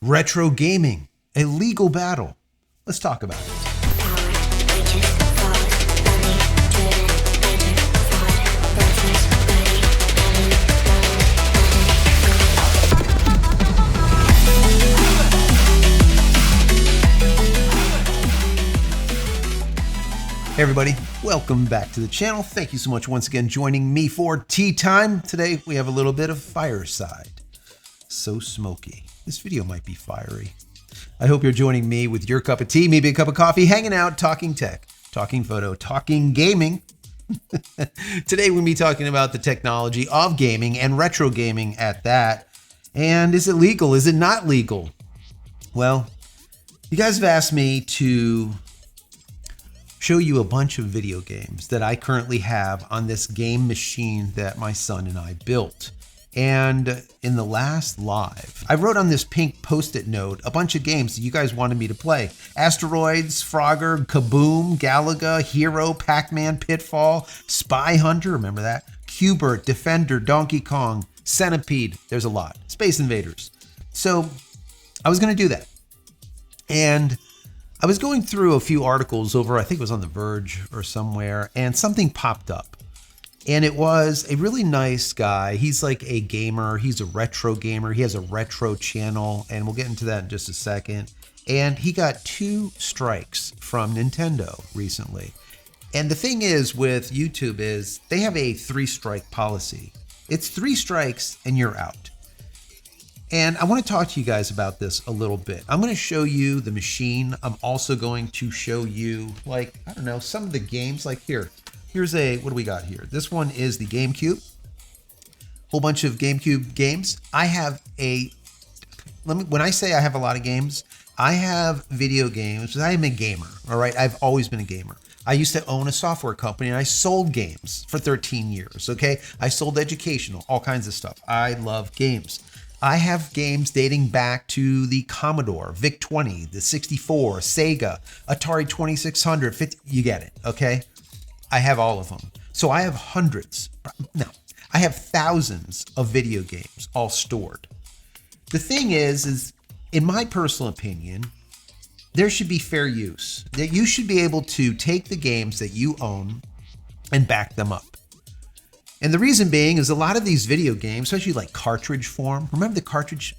Retro gaming, a legal battle. Let's talk about it. Hey everybody, welcome back to the channel. Thank you so much once again joining me for tea time. Today we have a little bit of fireside. So smoky. This video might be fiery. I hope you're joining me with your cup of tea, maybe a cup of coffee, hanging out, talking tech, talking photo, talking gaming. Today we'll be talking about the technology of gaming and retro gaming at that. And is it legal? Is it not legal? Well, you guys have asked me to show you a bunch of video games that I currently have on this game machine that my son and I built. And in the last live, I wrote on this pink post-it note a bunch of games that you guys wanted me to play. Asteroids, Frogger, Kaboom, Galaga, Hero, Pac-Man, Pitfall, Spy Hunter, remember that? Q*bert, Defender, Donkey Kong, Centipede, there's a lot. Space Invaders. So I was gonna do that. And I was going through a few articles over, I think it was on The Verge or somewhere, and something popped up. And it was a really nice guy. He's like a gamer. He's a retro gamer. He has a retro channel, and we'll get into that in just a second. And he got 2 strikes from Nintendo recently. And the thing is with YouTube is they have a 3-strike policy. It's 3 strikes and you're out. And I want to talk to you guys about this a little bit. I'm going to show you the machine. I'm also going to show you, like, I don't know, some of the games. Like here's a, what do we got here? This one is the GameCube. Whole bunch of GameCube games. I have when I say I have a lot of games, I have video games. I am a gamer, all right? I've always been a gamer. I used to own a software company and I sold games for 13 years, okay? I sold educational, all kinds of stuff. I love games. I have games dating back to the Commodore, VIC-20, the 64, Sega, Atari 2600, 50, you get it, okay? I have all of them. So I have hundreds, no, I have thousands of video games all stored. The thing is in my personal opinion, there should be fair use. That you should be able to take the games that you own and back them up. And the reason being is a lot of these video games, especially like cartridge form, remember the cartridge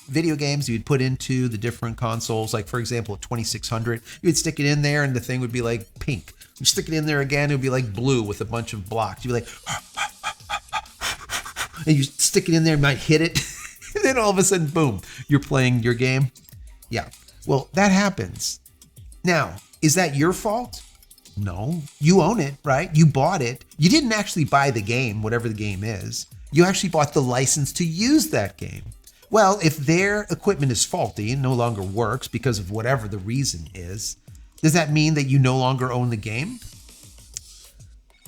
video games you'd put into the different consoles? Like for example, 2600, you would stick it in there and the thing would be like pink. You stick it in there again, it would be like blue with a bunch of blocks. You'd be like, and you stick it in there, you might hit it. And then all of a sudden, boom, you're playing your game. Yeah, well, that happens. Now, is that your fault? No, you own it, right? You bought it. You didn't actually buy the game, whatever the game is. You actually bought the license to use that game. Well, if their equipment is faulty and no longer works because of whatever the reason is, does that mean that you no longer own the game?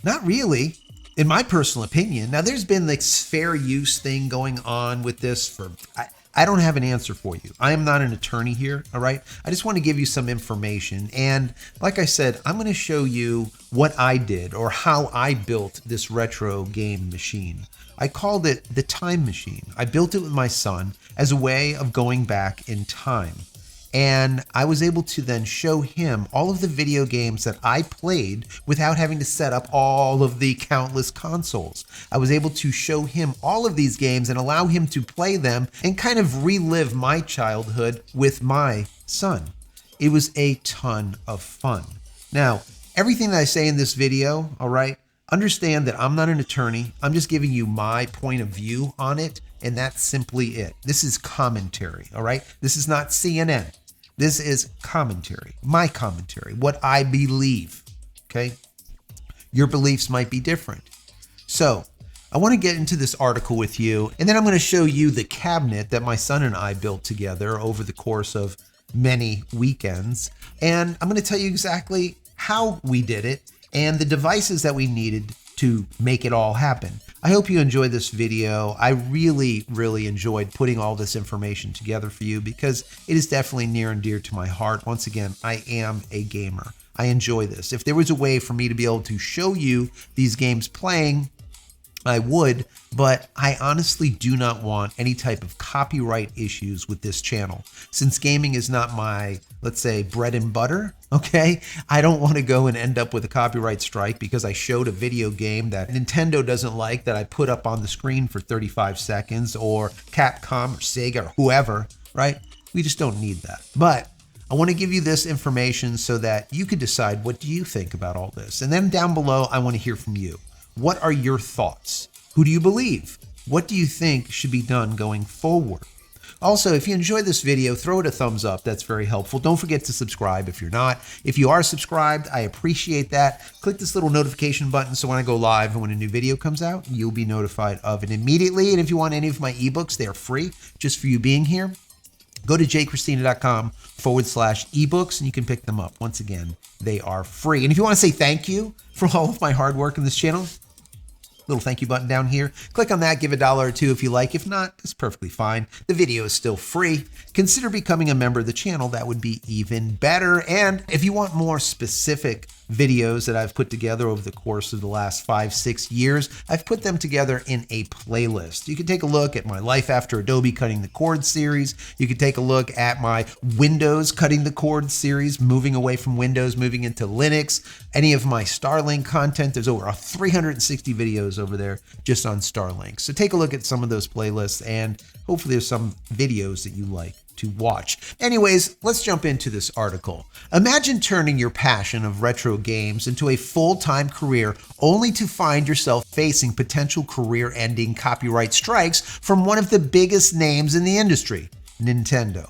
Not really, in my personal opinion. Now, there's been this fair use thing going on with this for... I don't have an answer for you. I am not an attorney here, all right? I just want to give you some information. And like I said, I'm going to show you what I did or how I built this retro game machine. I called it the Time Machine. I built it with my son as a way of going back in time. And I was able to then show him all of the video games that I played without having to set up all of the countless consoles. I was able to show him all of these games and allow him to play them and kind of relive my childhood with my son. It was a ton of fun. Now, everything that I say in this video, all right, understand that I'm not an attorney. I'm just giving you my point of view on it, and that's simply it. This is commentary, all right? This is not CNN. This is commentary, my commentary, what I believe, okay? Your beliefs might be different. So I want to get into this article with you, and then I'm going to show you the cabinet that my son and I built together over the course of many weekends. And I'm going to tell you exactly how we did it and the devices that we needed to make it all happen. I hope you enjoyed this video. I really, really enjoyed putting all this information together for you because it is definitely near and dear to my heart. Once again, I am a gamer. I enjoy this. If there was a way for me to be able to show you these games playing, I would, but I honestly do not want any type of copyright issues with this channel. Since gaming is not my, let's say, bread and butter, okay? I don't want to go and end up with a copyright strike because I showed a video game that Nintendo doesn't like that I put up on the screen for 35 seconds, or Capcom or Sega or whoever, right? We just don't need that. But I want to give you this information so that you can decide, what do you think about all this? And then down below, I want to hear from you. What are your thoughts? Who do you believe? What do you think should be done going forward? Also, if you enjoyed this video, throw it a thumbs up. That's very helpful. Don't forget to subscribe if you're not. If you are subscribed, I appreciate that. Click this little notification button so when I go live and when a new video comes out, you'll be notified of it immediately. And if you want any of my ebooks, they are free just for you being here. Go to JCristina.com/ebooks and you can pick them up. Once again, they are free. And if you want to say thank you for all of my hard work in this channel, little thank you button down here. Click on that, give $1 or $2 if you like. If not, it's perfectly fine. The video is still free. Consider becoming a member of the channel. That would be even better. And if you want more specific videos that I've put together over the course of the last 5-6 years, I've put them together in a playlist. You can take a look at my Life After Adobe Cutting the Cord series. You can take a look at my Windows Cutting the Cord series, moving away from Windows, moving into Linux. Any of my Starlink content, there's over 360 videos over there just on Starlink. So take a look at some of those playlists and hopefully there's some videos that you like to watch. Anyways, let's jump into this article. Imagine turning your passion of retro games into a full-time career only to find yourself facing potential career-ending copyright strikes from one of the biggest names in the industry, Nintendo.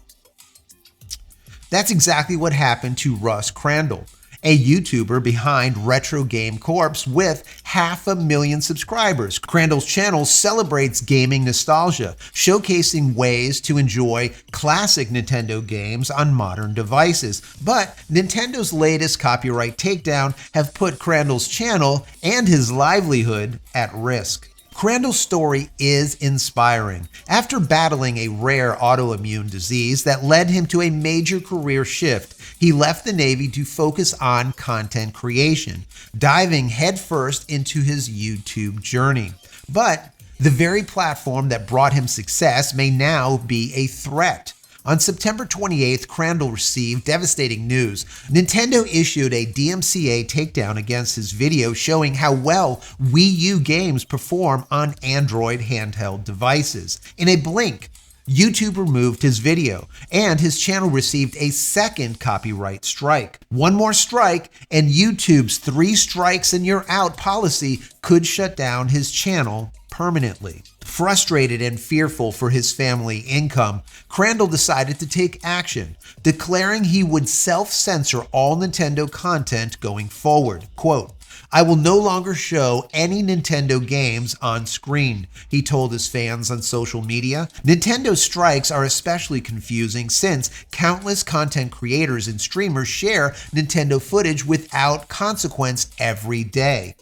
That's exactly what happened to Russ Crandall, a YouTuber behind Retro Game Corps with 500,000 subscribers. Crandall's channel celebrates gaming nostalgia, showcasing ways to enjoy classic Nintendo games on modern devices. But Nintendo's latest copyright takedown have put Crandall's channel and his livelihood at risk. Crandall's story is inspiring. After battling a rare autoimmune disease that led him to a major career shift, he left the Navy to focus on content creation, diving headfirst into his YouTube journey. But the very platform that brought him success may now be a threat. On September 28th, Crandall received devastating news. Nintendo issued a DMCA takedown against his video showing how well Wii U games perform on Android handheld devices. In a blink, YouTube removed his video, and his channel received a second copyright strike. One more strike, and YouTube's 3 strikes and you're out policy could shut down his channel permanently. Frustrated and fearful for his family income, Crandall decided to take action, declaring he would self-censor all Nintendo content going forward. Quote, "I will no longer show any Nintendo games on screen," he told his fans on social media. Nintendo strikes are especially confusing since countless content creators and streamers share Nintendo footage without consequence every day.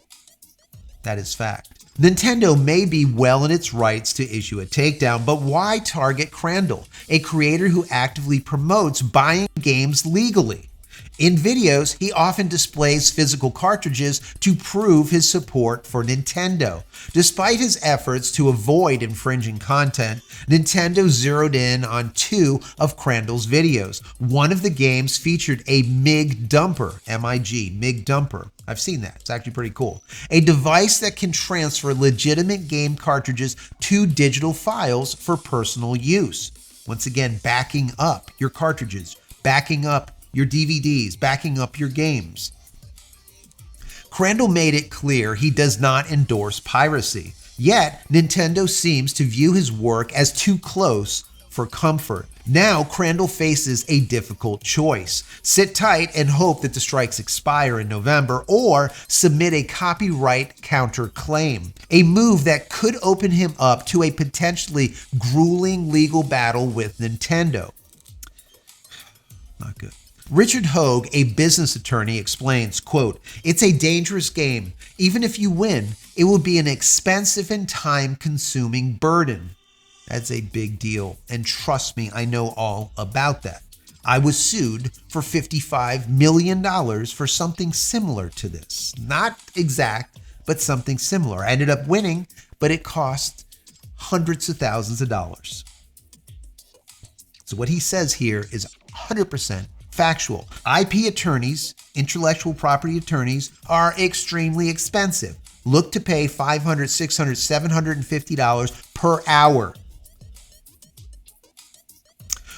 That is fact. Nintendo may be well in its rights to issue a takedown, but why target Crandall, a creator who actively promotes buying games legally? In videos, he often displays physical cartridges to prove his support for Nintendo. Despite his efforts to avoid infringing content, Nintendo zeroed in on 2 of Crandall's videos. One of the games featured a MIG dumper, M-I-G, MIG dumper. I've seen that. It's actually pretty cool. A device that can transfer legitimate game cartridges to digital files for personal use. Once again, backing up your cartridges, backing up your DVDs, backing up your games. Crandall made it clear he does not endorse piracy, yet Nintendo seems to view his work as too close for comfort. Now Crandall faces a difficult choice. Sit tight and hope that the strikes expire in November, or submit a copyright counterclaim, a move that could open him up to a potentially grueling legal battle with Nintendo. Not good. Richard Hogue, a business attorney, explains, quote, "It's a dangerous game. Even if you win, it will be an expensive and time-consuming burden." That's a big deal, and trust me, I know all about that. I was sued for $55 million for something similar to this. Not exact, but something similar. I ended up winning, but it cost hundreds of thousands of dollars. So what he says here is 100% factual. IP attorneys, intellectual property attorneys, are extremely expensive. Look to pay $500, $600, $750 per hour.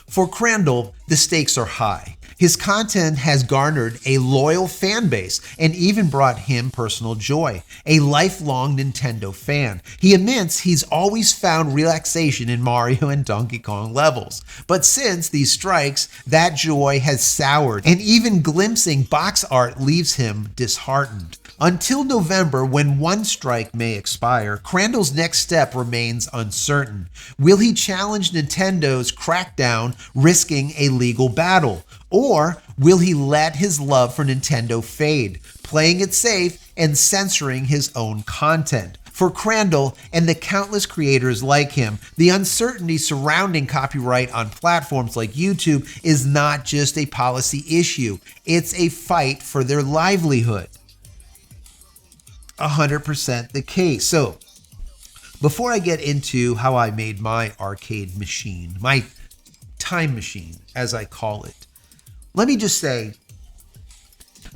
For Crandall, the stakes are high. His content has garnered a loyal fan base and even brought him personal joy, a lifelong Nintendo fan. He admits he's always found relaxation in Mario and Donkey Kong levels. But since these strikes, that joy has soured, and even glimpsing box art leaves him disheartened. Until November, when one strike may expire, Crandall's next step remains uncertain. Will he challenge Nintendo's crackdown, risking a legal battle? Or will he let his love for Nintendo fade, playing it safe and censoring his own content? For Crandall and the countless creators like him, the uncertainty surrounding copyright on platforms like YouTube is not just a policy issue, it's a fight for their livelihood. 100% the case. So, before I get into how I made my arcade machine, my time machine, as I call it, let me just say,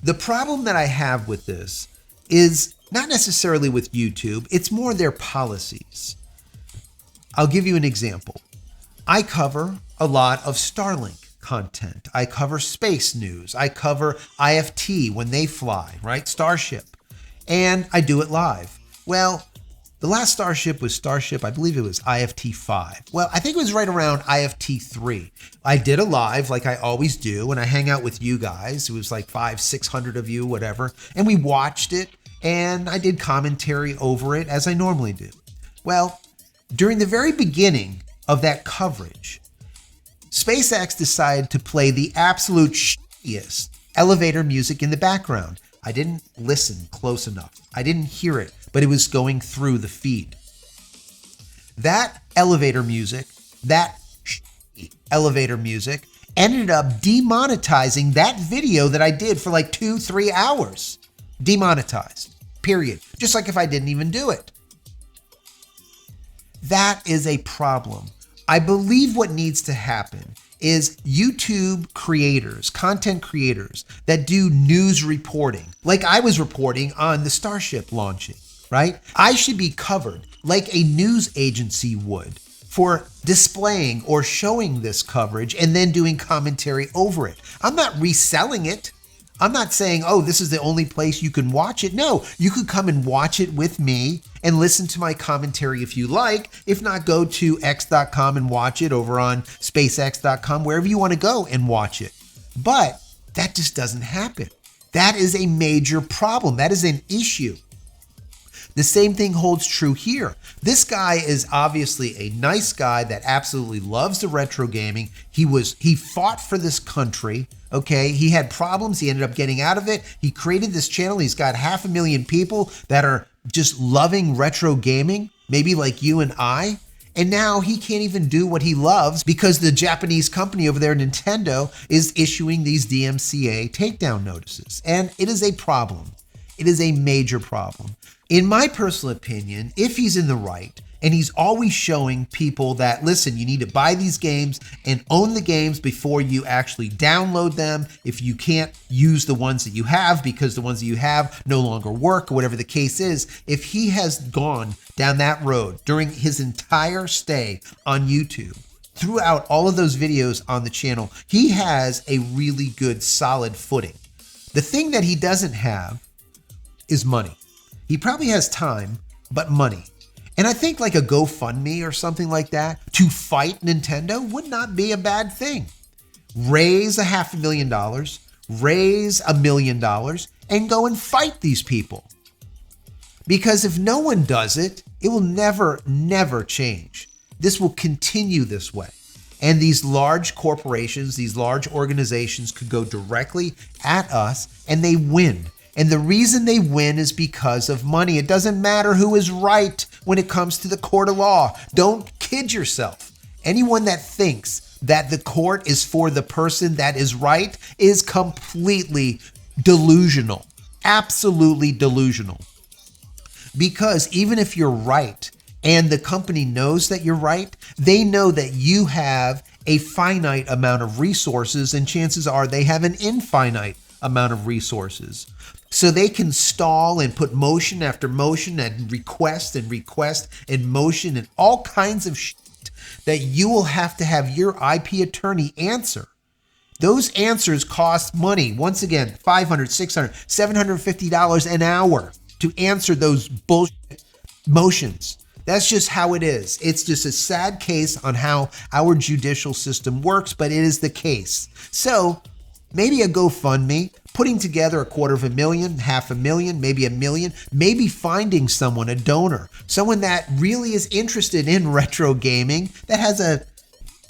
the problem that I have with this is not necessarily with YouTube, it's more their policies. I'll give you an example. I cover a lot of Starlink content. I cover space news. I cover IFT when they fly, right? Starship. And I do it live. Well, the last Starship was Starship, I believe it was IFT 5. Well, I think it was right around IFT 3. I did a live like I always do, and I hang out with you guys. It was like 500-600 of you, whatever. And we watched it, and I did commentary over it as I normally do. Well, during the very beginning of that coverage, SpaceX decided to play the absolute shittiest elevator music in the background. I didn't listen close enough. I didn't hear it, but it was going through the feed. That elevator music ended up demonetizing that video that I did for like 2-3 hours. Demonetized, period. Just like if I didn't even do it. That is a problem. I believe what needs to happen is YouTube creators, content creators that do news reporting, like I was reporting on the Starship launching, right? I should be covered like a news agency would for displaying or showing this coverage and then doing commentary over it. I'm not reselling it. I'm not saying, oh, this is the only place you can watch it. No, you could come and watch it with me and listen to my commentary if you like. If not, go to x.com and watch it over on spacex.com, wherever you want to go and watch it. But that just doesn't happen. That is a major problem. That is an issue. The same thing holds true here. This guy is obviously a nice guy that absolutely loves the retro gaming. He fought for this country. Okay, he had problems. He ended up getting out of it. He created this channel. He's got 500,000 people that are just loving retro gaming, maybe like you and I. And now he can't even do what he loves because the Japanese company over there, Nintendo, is issuing these DMCA takedown notices. And it is a problem. It is a major problem. In my personal opinion, if he's in the right, and he's always showing people that, listen, you need to buy these games and own the games before you actually download them. If you can't use the ones that you have because the ones that you have no longer work or whatever the case is, if he has gone down that road during his entire stay on YouTube, throughout all of those videos on the channel, he has a really good solid footing. The thing that he doesn't have is money. He probably has time, but money. And I think like a GoFundMe or something like that to fight Nintendo would not be a bad thing. Raise $500,000, raise $1 million, and go and fight these people. Because if no one does it, it will never change. This will continue this way. And these large corporations, these large organizations could go directly at us and they win. And the reason they win is because of money. It doesn't matter who is right when it comes to the court of law. Don't kid yourself. Anyone that thinks that the court is for the person that is right is completely delusional. Absolutely delusional. because even if you're right and the company knows that you're right, they know that you have a finite amount of resources, and chances are they have an infinite amount of resources. So they can stall and put motion after motion and request and motion and all kinds of shit that you will have to have your IP attorney answer. Those answers cost money. Once again, $500, $600, $750 an hour to answer those bullshit motions. That's just how it is. It's just a sad case on how our judicial system works, but it is the case. So maybe a GoFundMe, putting together $250,000, $500,000, maybe $1 million, maybe finding someone, a donor, someone that really is interested in retro gaming, that has a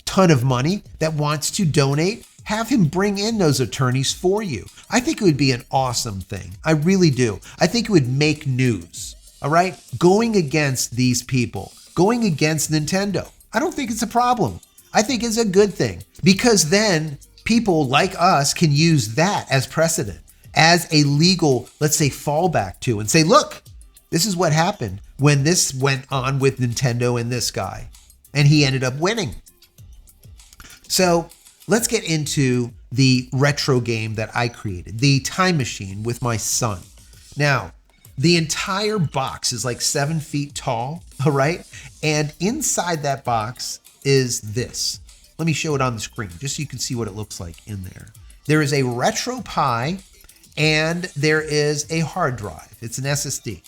ton of money, that wants to donate, have him bring in those attorneys for you. I think it would be an awesome thing. I really do. I think it would make news. All right? Going against these people, going against Nintendo. I don't think it's a problem. I think it's a good thing, because then people like us can use that as precedent, as a legal, let's say, fallback to, and say, look, this is what happened when this went on with Nintendo and this guy, and he ended up winning. So let's get into the retro game that I created, the Time Machine with my son. Now, the entire box is like 7 feet tall, all right? And inside that box is this. Let me show it on the screen just so you can see what it looks like in there. There is a RetroPie and there is a hard drive. It's an SSD.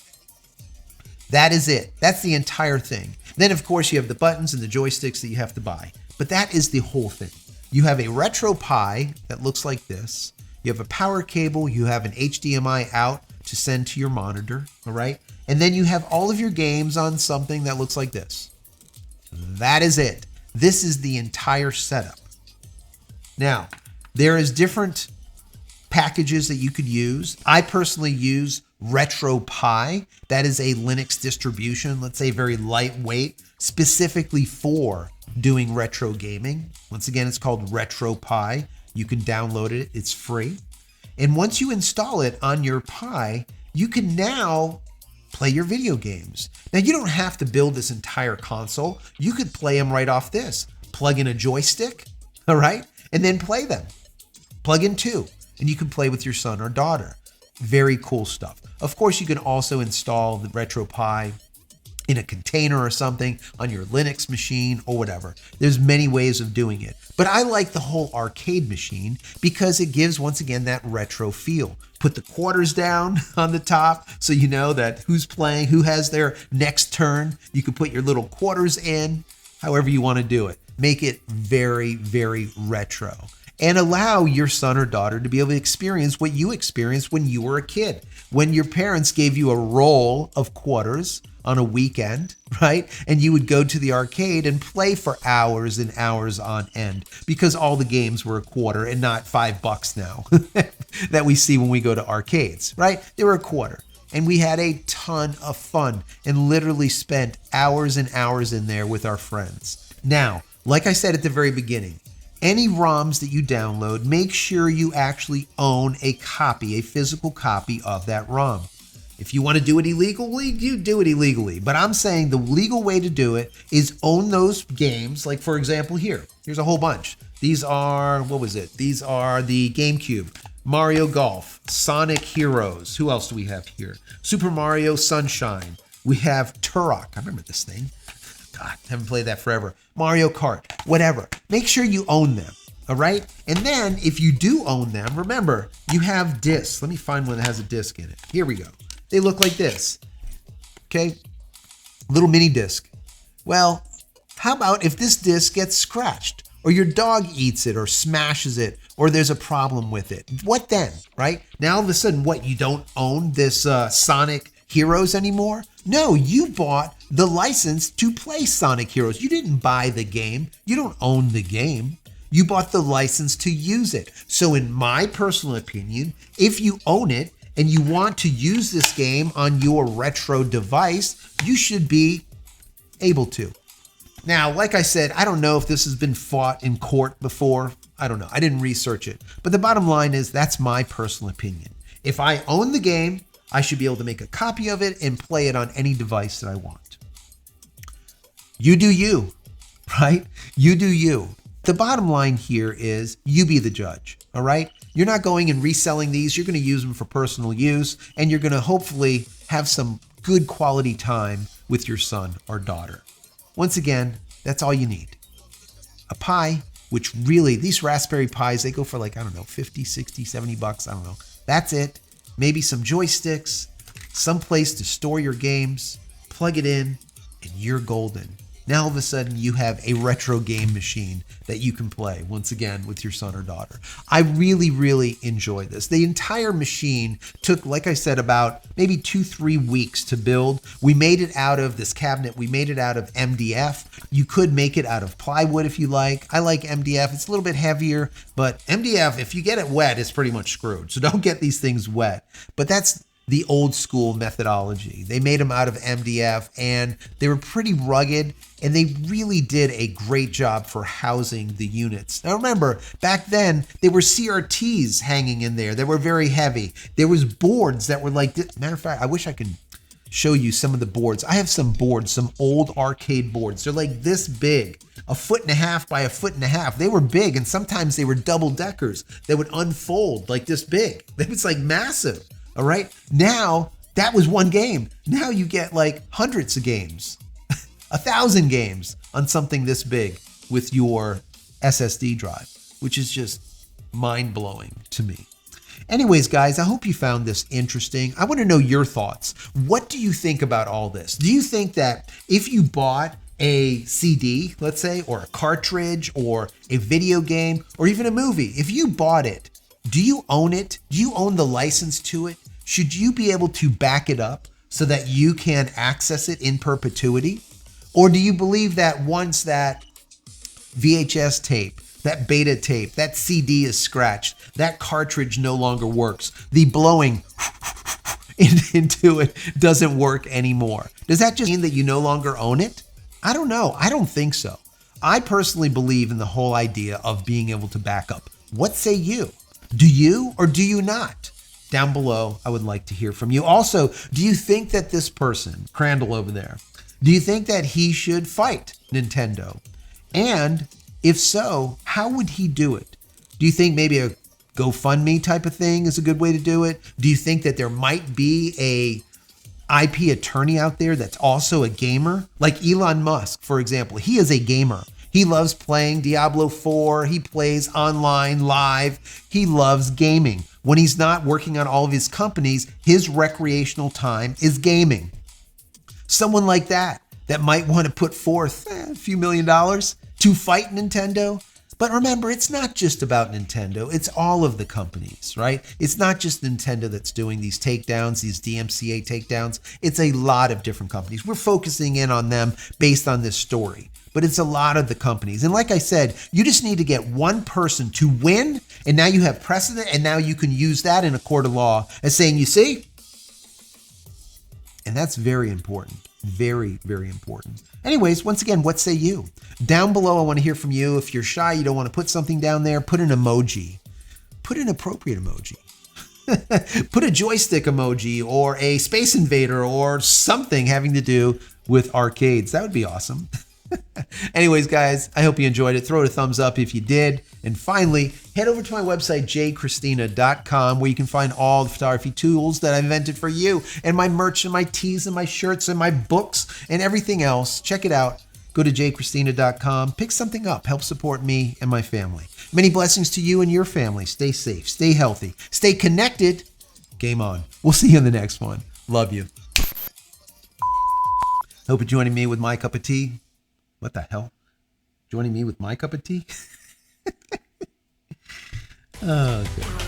That is it. That's the entire thing. Then, of course, you have the buttons and the joysticks that you have to buy. But that is the whole thing. You have a RetroPie that looks like this. You have a power cable. You have an HDMI out to send to your monitor, all right? And then you have all of your games on something that looks like this. That is it. This is the entire setup. Now, there is different packages that you could use. I personally use RetroPie. That is a Linux distribution, let's say very lightweight, specifically for doing retro gaming. Once again, it's called RetroPie. You can download it. It's free. And once you install it on your Pi, you can now play your video games. Now, you don't have to build this entire console. You could play them right off this. Plug in a joystick, all right? And then play them. Plug in 2, and you can play with your son or daughter. Very cool stuff. Of course, you can also install the RetroPie in a container or something on your Linux machine or whatever. There's many ways of doing it. But I like the whole arcade machine because it gives, once again, that retro feel. Put the quarters down on the top so you know that who's playing, who has their next turn. You can put your little quarters in, however you want to do it. Make it very, very retro. And allow your son or daughter to be able to experience what you experienced when you were a kid. When your parents gave you a roll of quarters on a weekend, right? And you would go to the arcade and play for hours and hours on end because all the games were a quarter and not $5 now that we see when we go to arcades, right? They were a quarter. And we had a ton of fun and literally spent hours and hours in there with our friends. Now, like I said at the very beginning, any ROMs that you download, make sure you actually own a copy, a physical copy of that ROM. If you want to do it illegally, you do it illegally. But I'm saying the legal way to do it is own those games. Like, for example, here's a whole bunch. These are, These are the GameCube, Mario Golf, Sonic Heroes. Who else do we have here? Super Mario Sunshine. We have Turok. I remember this thing. God, haven't played that forever. Mario Kart, whatever. Make sure you own them, all right? And then if you do own them, remember, you have discs. Let me find one that has a disc in it. Here we go. They look like this, okay? Little mini disc. Well, how about if this disc gets scratched or your dog eats it or smashes it or there's a problem with it? What then, right? Now all of a sudden, what, you don't own this Sonic Heroes anymore? No, you bought the license to play Sonic Heroes. You didn't buy the game. You don't own the game. You bought the license to use it. So in my personal opinion, if you own it and you want to use this game on your retro device, you should be able to. Now, like I said, I don't know if this has been fought in court before. I don't know. I didn't research it. But the bottom line is that's my personal opinion. If I own the game, I should be able to make a copy of it and play it on any device that I want. You do you, right? You do you. The bottom line here is you be the judge, all right? You're not going and reselling these. You're going to use them for personal use, and you're going to hopefully have some good quality time with your son or daughter. Once again, that's all you need. A Pi, which really, these Raspberry Pis, they go for like, I don't know, 50, 60, 70 bucks. I don't know. That's it. Maybe some joysticks, some place to store your games, plug it in, and you're golden. Now all of a sudden you have a retro game machine that you can play once again with your son or daughter. I really, really enjoy this. The entire machine took, like I said, about maybe 2-3 weeks to build. We made it out of this cabinet. We made it out of MDF. You could make it out of plywood if you like. I like MDF. It's a little bit heavier, but MDF, if you get it wet, it's pretty much screwed. So don't get these things wet. But that's the old school methodology. They made them out of MDF and they were pretty rugged, and they really did a great job for housing the units. Now remember, back then they were CRTs hanging in there. They were very heavy. There was boards that were like this. Matter of fact, I wish I could show you some of the boards. I have some boards, some old arcade boards. They're like this big, 1.5 feet by 1.5 feet. They were big, and sometimes they were double deckers that would unfold like this big. It was like massive. All right. Now that was one game. Now you get like hundreds of games, 1,000 games on something this big with your SSD drive, which is just mind blowing to me. Anyways, guys, I hope you found this interesting. I want to know your thoughts. What do you think about all this? Do you think that if you bought a CD, let's say, or a cartridge or a video game or even a movie, if you bought it, do you own it? Do you own the license to it? Should you be able to back it up so that you can access it in perpetuity? Or do you believe that once that VHS tape, that beta tape, that CD is scratched, that cartridge no longer works, the blowing into it doesn't work anymore? Does that just mean that you no longer own it? I don't know. I don't think so. I personally believe in the whole idea of being able to back up. What say you? Do you or do you not? Down below, I would like to hear from you. Also, do you think that this person, Crandall over there, do you think that he should fight Nintendo? And if so, how would he do it? Do you think maybe a GoFundMe type of thing is a good way to do it? Do you think that there might be a IP attorney out there that's also a gamer? Like Elon Musk, for example, he is a gamer. He loves playing Diablo 4. He plays online live. He loves gaming. When he's not working on all of his companies, his recreational time is gaming. Someone like that might want to put forth a few $1 million to fight Nintendo. But remember, it's not just about Nintendo. It's all of the companies, right? It's not just Nintendo that's doing these takedowns, these DMCA takedowns. It's a lot of different companies. We're focusing in on them based on this story. But it's a lot of the companies. And like I said, you just need to get one person to win, and now you have precedent, and now you can use that in a court of law as saying, you see? And that's very important. Very, very important. Anyways, once again, what say you? Down below, I want to hear from you. If you're shy, you don't want to put something down there, put an emoji. Put an appropriate emoji. Put a joystick emoji or a Space Invader or something having to do with arcades. That would be awesome. Anyways, guys, I hope you enjoyed it. Throw it a thumbs up if you did. And finally, head over to my website, JCristina.com, where you can find all the photography tools that I invented for you, and my merch and my tees and my shirts and my books and everything else. Check it out. Go to JCristina.com. Pick something up. Help support me and my family. Many blessings to you and your family. Stay safe. Stay healthy. Stay connected. Game on. We'll see you in the next one. Love you. Hope you're joining me with my cup of tea. What the hell? Joining me with my cup of tea? Oh, good.